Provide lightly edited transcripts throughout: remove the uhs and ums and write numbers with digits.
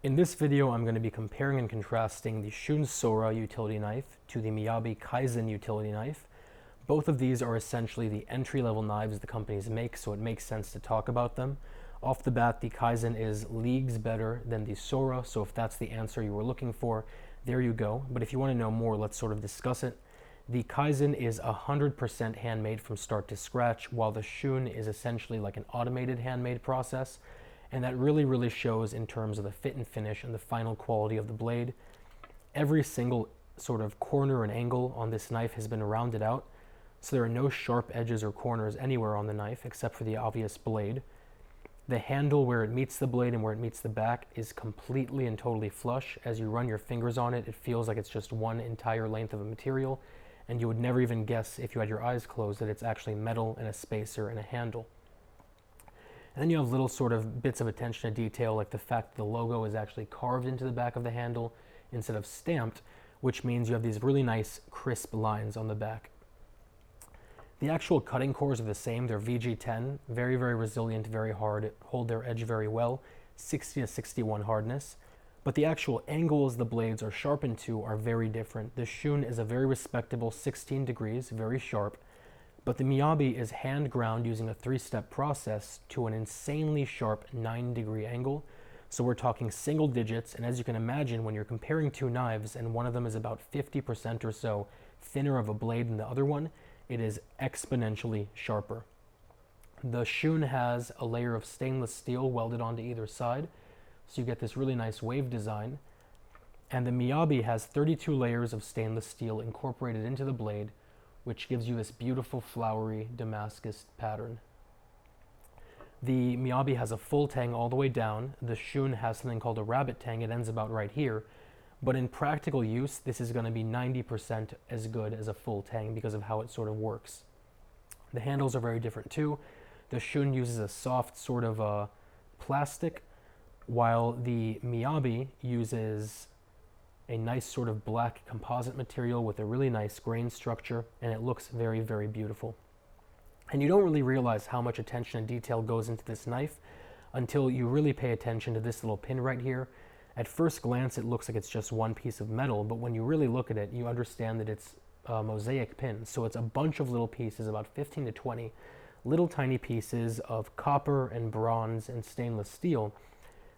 In this video, I'm going to be comparing and contrasting the Shun Sora Utility Knife to the Miyabi Kaizen Utility Knife. Both of these are essentially the entry-level knives the companies make, so it makes sense to talk about them. Off the bat, the Kaizen is leagues better than the Sora, so if that's the answer you were looking for, there you go. But if you want to know more, let's sort of discuss it. The Kaizen is 100% handmade from start to scratch, while the Shun is essentially like an automated handmade process. And that really shows in terms of the fit and finish and the final quality of the blade. Every single sort of corner and angle on this knife has been rounded out, so there are no sharp edges or corners anywhere on the knife except for the obvious blade. The handle where it meets the blade and where it meets the back is completely and totally flush. As you run your fingers on it, it feels like it's just one entire length of a material, and you would never even guess if you had your eyes closed that it's actually metal and a spacer and a handle. And then you have little sort of bits of attention to detail, like the fact that the logo is actually carved into the back of the handle instead of stamped, which means you have these really nice crisp lines on the back. The actual cutting cores are the same. They're VG10, very resilient, very hard, hold their edge very well, 60 to 61 hardness. But the actual angles the blades are sharpened to are very different. The Shun is a very respectable 16 degrees, very sharp. But the Miyabi is hand ground using a 3-step process to an insanely sharp 9-degree angle. So we're talking single digits, and as you can imagine, when you're comparing two knives and one of them is about 50% or so thinner of a blade than the other one, it is exponentially sharper. The Shun has a layer of stainless steel welded onto either side, so you get this really nice wave design. And the Miyabi has 32 layers of stainless steel incorporated into the blade, which gives you this beautiful flowery Damascus pattern. The Miyabi has a full tang all the way down. The Shun has something called a rabbit tang. It ends about right here. But in practical use, this is going to be 90% as good as a full tang because of how it sort of works. The handles are very different too. The Shun uses a soft sort of plastic, while the Miyabi uses a nice sort of black composite material with a really nice grain structure, and it looks very beautiful. And you don't really realize how much attention and detail goes into this knife until you really pay attention to this little pin right here. At first glance, it looks like it's just one piece of metal, but when you really look at it, you understand that it's a mosaic pin. So it's a bunch of little pieces, about 15 to 20 little tiny pieces of copper and bronze and stainless steel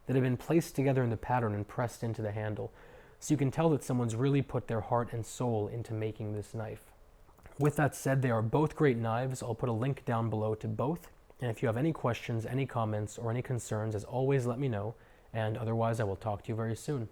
that have been placed together in the pattern and pressed into the handle. So you can tell that someone's really put their heart and soul into making this knife. With that said, they are both great knives. I'll put a link down below to both. And if you have any questions, any comments, or any concerns, as always, let me know. And otherwise, I will talk to you very soon.